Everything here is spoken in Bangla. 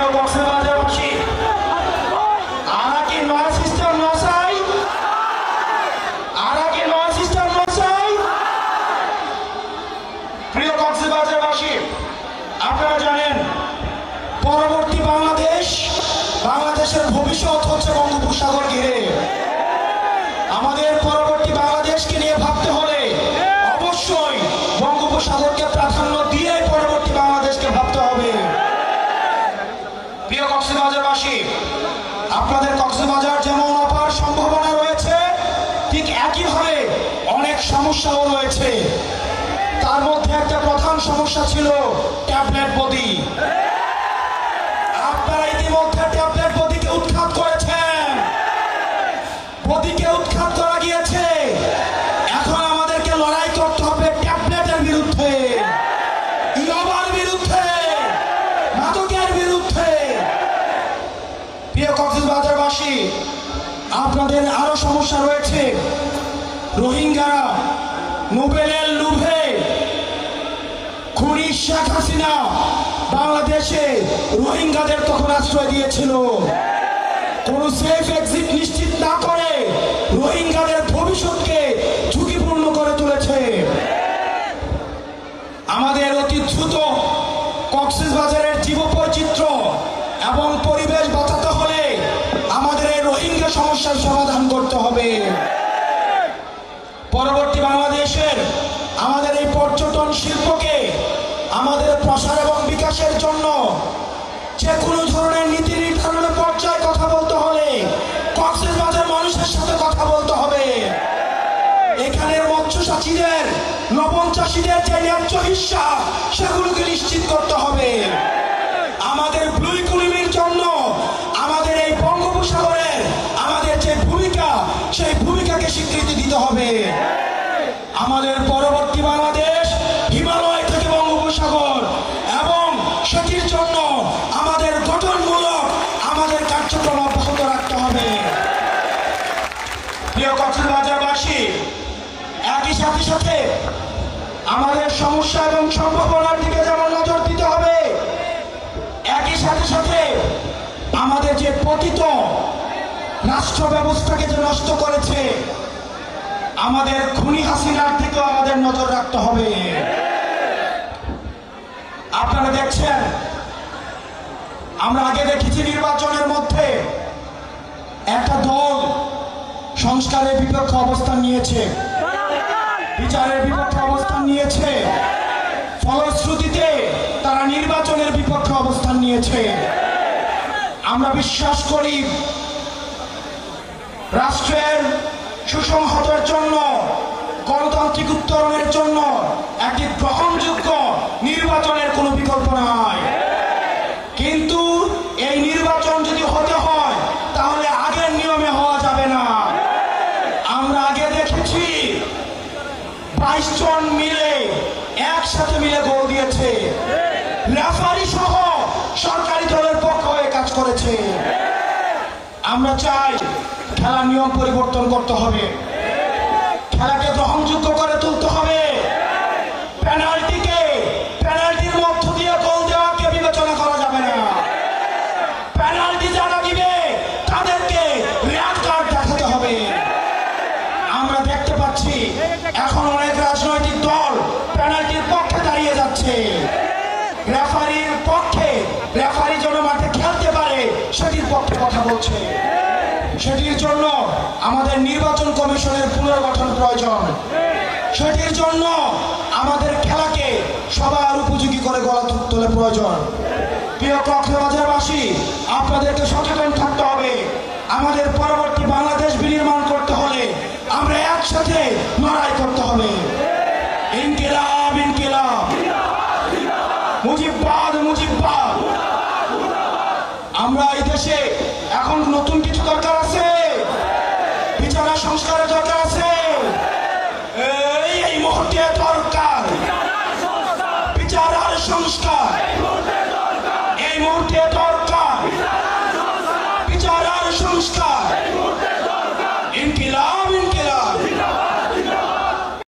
প্রিয় কক্সবাজারবাসী, আরা কি নয় সিস্টার মশাই, আরা কি নয় সিস্টার মশাই। প্রিয় কক্সবাজারবাসী, আপনারা জানেন পরবর্তী বাংলাদেশের ভবিষ্যৎ হচ্ছে বঙ্গোপসাগর ঘিরে। আমাদের পরবর্তী বাংলাদেশকে নিয়ে ভাবতে হলে অবশ্যই বঙ্গোপসাগরকে প্রাধান্য দিয়ে পরবর্তী বাংলাদেশকে ভাবতে হবে। প্রিয় কক্সবাজারবাসী, আপনাদের কক্সবাজার যেমন অপার সম্ভাবনা রয়েছে, ঠিক একইভাবে অনেক সমস্যাও রয়েছে। তার মধ্যে একটা প্রধান সমস্যা ছিল ট্যাবলেট বডি। আপনারা ইতিমধ্যে ট্যাবলেট বডিকে উৎখাত করেছেন, বডিকে উৎখাত করা গিয়েছে। এখন আমাদেরকে লড়াই করতে হবে ট্যাবলেটের বিরুদ্ধে, ইয়াবার বিরুদ্ধে, মাদকের বিরুদ্ধে। প্রিয় কক্সবাজারবাসী, আপনাদের আরো সমস্যা রয়েছে। রোহিঙ্গারা নোবেলের লোভে খুনি শেখ হাসিনা বাংলাদেশে রোহিঙ্গাদের তখন আশ্রয় দিয়েছিল। কোন সেফ এক্সিট নিশ্চিত না করে রোহিঙ্গাদের ভবিষ্যৎকে ঝুঁকিপূর্ণ করে তুলেছে। আমাদের অতি দ্রুত কক্সবাজারের জীববৈচিত্র্য এবং পরিবেশ বাঁচাতে হলে আমাদের এই রোহিঙ্গা সমস্যার সমাধান করতে হবে। পরবর্তী বাংলাদেশের আমাদের এই পর্যটন শিল্পকে আমাদের প্রসার এবং বিকাশের জন্য যে কোনো ধরনের নীতি নির্ধারণের পর্যায়ে কথা বলতে হলে কক্সবাজার মানুষের সাথে কথা বলতে হবে। এখানের মৎস্য চাষীদের, লবণ চাষীদের যে ন্যায্য হিস্সা সেগুলোকে নিশ্চিত করতে হবে। আমাদের ব্লু ইকোনমির জন্য আমাদের এই বঙ্গোপসাগরের আমাদের যে ভূমিকা, সেই ভূমিকাকে স্বীকৃতি দিতে হবে। আমাদের পরবর্তী বাংলাদেশ হিমালয় থেকে বঙ্গোপসাগর, এবং সেটির জন্য আমাদের গঠনমূলক আমাদের কার্যক্রম অব্যাহত রাখতে হবে। প্রিয় কক্সবাজারবাসী, একই সাথে আমাদের সমস্যা এবং সম্ভাবনার দিকে যেমন নজর দিতে হবে, একই সাথে আমাদের যে পতিত রাষ্ট্র ব্যবস্থাকে যে নষ্ট করেছে আমাদের খুনি হাসিনার দিকেও আমাদের নজর রাখতে হবে। আপনারা দেখছেন, আমরা আগে দেখেছি নির্বাচনের মধ্যে একটা দল সংস্কারের বিপক্ষে অবস্থান নিয়েছে, বিচারের বিপক্ষে অবস্থান নিয়েছে, ফলশ্রুতিতে তারা নির্বাচনের বিপক্ষে অবস্থান নিয়েছে। আমরা বিশ্বাস করি রাষ্ট্রের সুসংহতের জন্য, গণতান্ত্রিক উত্তরণের জন্য একটি গ্রহণযোগ্য নির্বাচনের কোনো বিকল্প নাই। কিন্তু এই নির্বাচন যদি হতে হয় তাহলে আগের নিয়মে হওয়া যাবে না। আমরা আগে দেখেছি 22 জন মিলে একসাথে মিলে গোল দিয়েছে, রেফারি সহ সরকারি দলের পক্ষ হয়ে কাজ করেছে। আমরা চাই খেলার নিয়ম পরিবর্তন করতে হবে, খেলাকে গ্রহণযোগ্য করে তুলতে হবে। পেনাল্টির মধ্য দিয়ে গোল দেওয়াকে বিবেচনা করা যাবে না। পেনাল্টি যারা দিবে তাদেরকে রেড কার্ড দেখাতে হবে। আমরা দেখতে পাচ্ছি এখন অনেক রাজনৈতিক দল পেনাল্টির পক্ষে দাঁড়িয়ে যাচ্ছে, রেফারির পক্ষে, রেফারি যেন মাঠে খেলতে পারে সেটির পক্ষে কথা বলছে। সেটির জন্য আমাদের নির্বাচন কমিশনের পুনর্গঠন প্রয়োজন। সেটির জন্য আমাদের খেলাকে সবার উপযোগী করে গড়ে তোলা প্রয়োজন। প্রিয় কক্সবাজারবাসী, আপনাদেরকে সচেতন থাকতে হবে। আমাদের পরবর্তী বাংলাদেশ বিনির্মাণ করতে হলে আমরা একসাথে লড়াই করতে হবে। ইনকিলাব ইনকিলাব, মুজিববাদ মুজিববাদ। আমরা এই দেশে এখন নতুন কিছু দরকার